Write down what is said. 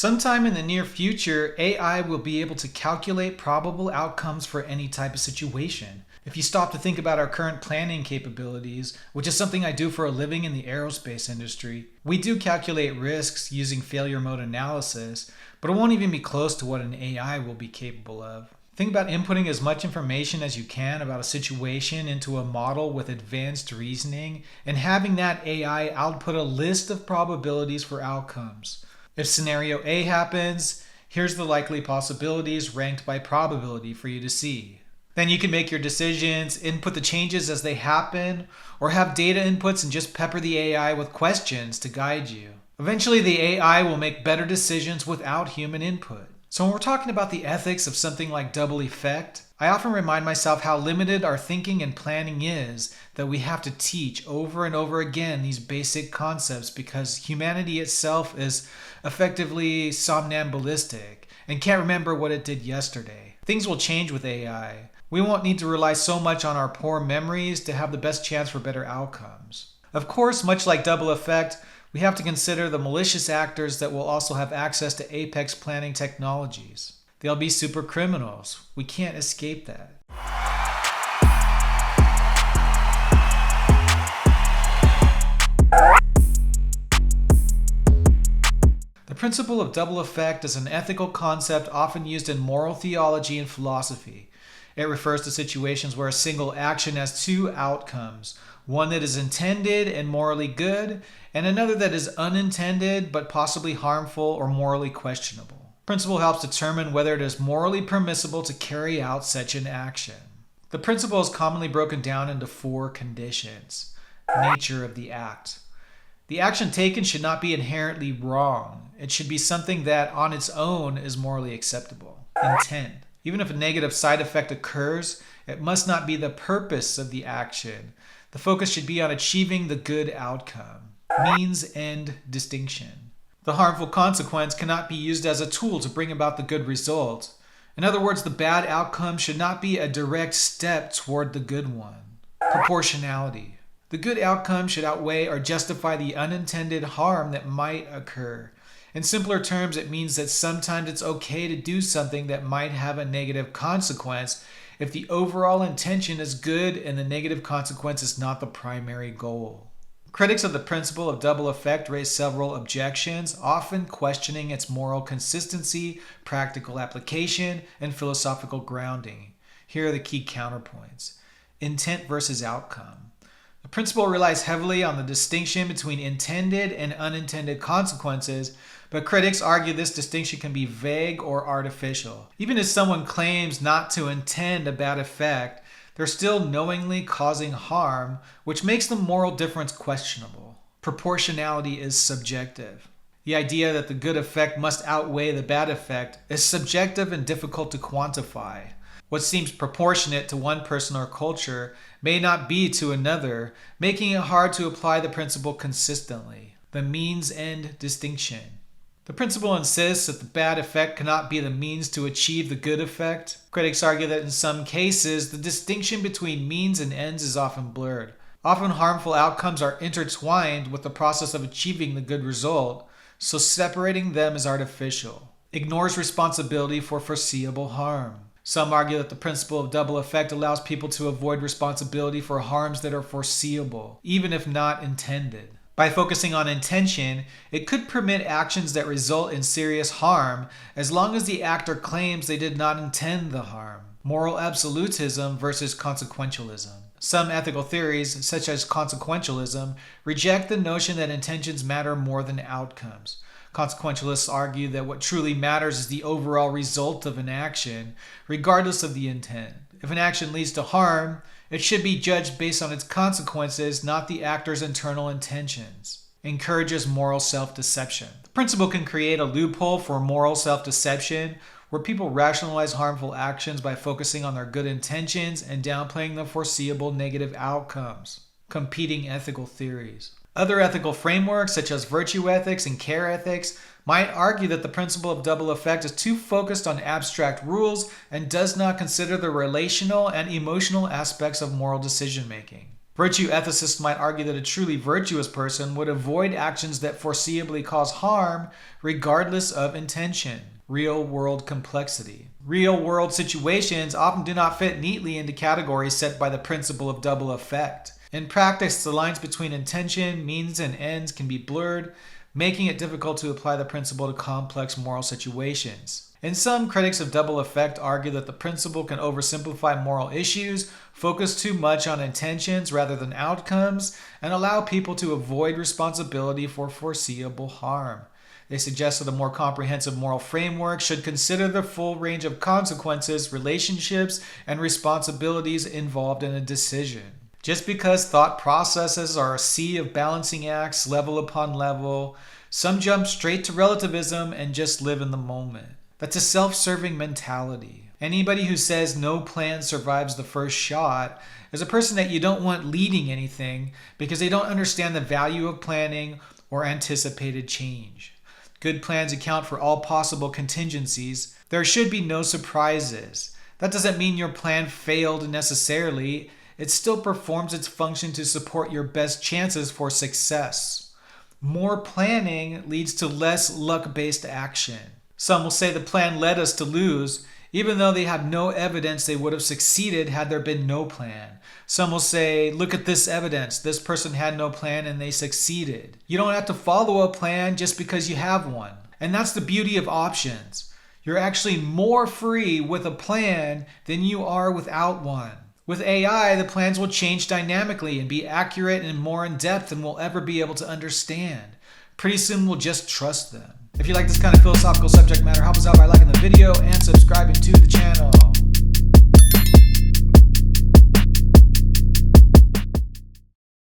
Sometime in the near future, AI will be able to calculate probable outcomes for any type of situation. If you stop to think about our current planning capabilities, which is something I do for a living in the aerospace industry, we do calculate risks using failure mode analysis, but it won't even be close to what an AI will be capable of. Think about inputting as much information as you can about a situation into a model with advanced reasoning and having that AI output a list of probabilities for outcomes. If scenario A happens, here's the likely possibilities ranked by probability for you to see. Then you can make your decisions, input the changes as they happen, or have data inputs and just pepper the AI with questions to guide you. Eventually, the AI will make better decisions without human input. So when we're talking about the ethics of something like double effect, I often remind myself how limited our thinking and planning is, that we have to teach over and over again these basic concepts because humanity itself is effectively somnambulistic and can't remember what it did yesterday. Things will change with AI. We won't need to rely so much on our poor memories to have the best chance for better outcomes. Of course, much like double effect, we have to consider the malicious actors that will also have access to apex planning technologies. They'll be super criminals. We can't escape that. The principle of double effect is an ethical concept often used in moral theology and philosophy. It refers to situations where a single action has two outcomes, one that is intended and morally good, and another that is unintended but possibly harmful or morally questionable. The principle helps determine whether it is morally permissible to carry out such an action. The principle is commonly broken down into four conditions. Nature of the act. The action taken should not be inherently wrong. It should be something that on its own is morally acceptable. Intent. Even if a negative side effect occurs, it must not be the purpose of the action. The focus should be on achieving the good outcome. Means-end distinction. The harmful consequence cannot be used as a tool to bring about the good result. In other words, the bad outcome should not be a direct step toward the good one. Proportionality. The good outcome should outweigh or justify the unintended harm that might occur. In simpler terms, it means that sometimes it's okay to do something that might have a negative consequence if the overall intention is good and the negative consequence is not the primary goal. Critics of the principle of double effect raise several objections, often questioning its moral consistency, practical application, and philosophical grounding. Here are the key counterpoints. Intent versus outcome. The principle relies heavily on the distinction between intended and unintended consequences, but critics argue this distinction can be vague or artificial. Even if someone claims not to intend a bad effect, they're still knowingly causing harm, which makes the moral difference questionable. Proportionality is subjective. The idea that the good effect must outweigh the bad effect is subjective and difficult to quantify. What seems proportionate to one person or culture may not be to another, making it hard to apply the principle consistently. The means-end distinction. The principle insists that the bad effect cannot be the means to achieve the good effect. Critics argue that in some cases, the distinction between means and ends is often blurred. Often harmful outcomes are intertwined with the process of achieving the good result, so separating them is artificial. Ignores responsibility for foreseeable harm. Some argue that the principle of double effect allows people to avoid responsibility for harms that are foreseeable, even if not intended. By focusing on intention, it could permit actions that result in serious harm as long as the actor claims they did not intend the harm. Moral absolutism versus consequentialism. Some ethical theories, such as consequentialism, reject the notion that intentions matter more than outcomes. Consequentialists argue that what truly matters is the overall result of an action, regardless of the intent. If an action leads to harm, it should be judged based on its consequences, not the actor's internal intentions. Encourages moral self-deception. The principle can create a loophole for moral self-deception, where people rationalize harmful actions by focusing on their good intentions and downplaying the foreseeable negative outcomes. Competing ethical theories. Other ethical frameworks, such as virtue ethics and care ethics, might argue that the principle of double effect is too focused on abstract rules and does not consider the relational and emotional aspects of moral decision-making. Virtue ethicists might argue that a truly virtuous person would avoid actions that foreseeably cause harm regardless of intention. Real-world complexity. Real-world situations often do not fit neatly into categories set by the principle of double effect. In practice, the lines between intention, means, and ends can be blurred, making it difficult to apply the principle to complex moral situations. And some critics of double effect argue that the principle can oversimplify moral issues, focus too much on intentions rather than outcomes, and allow people to avoid responsibility for foreseeable harm. They suggest that a more comprehensive moral framework should consider the full range of consequences, relationships, and responsibilities involved in a decision. Just because thought processes are a sea of balancing acts, level upon level, some jump straight to relativism and just live in the moment. That's a self-serving mentality. Anybody who says no plan survives the first shot is a person that you don't want leading anything because they don't understand the value of planning or anticipated change. Good plans account for all possible contingencies. There should be no surprises. That doesn't mean your plan failed necessarily. It still performs its function to support your best chances for success. More planning leads to less luck-based action. Some will say the plan led us to lose, even though they have no evidence they would have succeeded had there been no plan. Some will say, look at this evidence. This person had no plan and they succeeded. You don't have to follow a plan just because you have one. And that's the beauty of options. You're actually more free with a plan than you are without one. With AI, the plans will change dynamically and be accurate and more in depth than we'll ever be able to understand. Pretty soon we'll just trust them. If you like this kind of philosophical subject matter, help us out by liking the video and subscribing to the channel.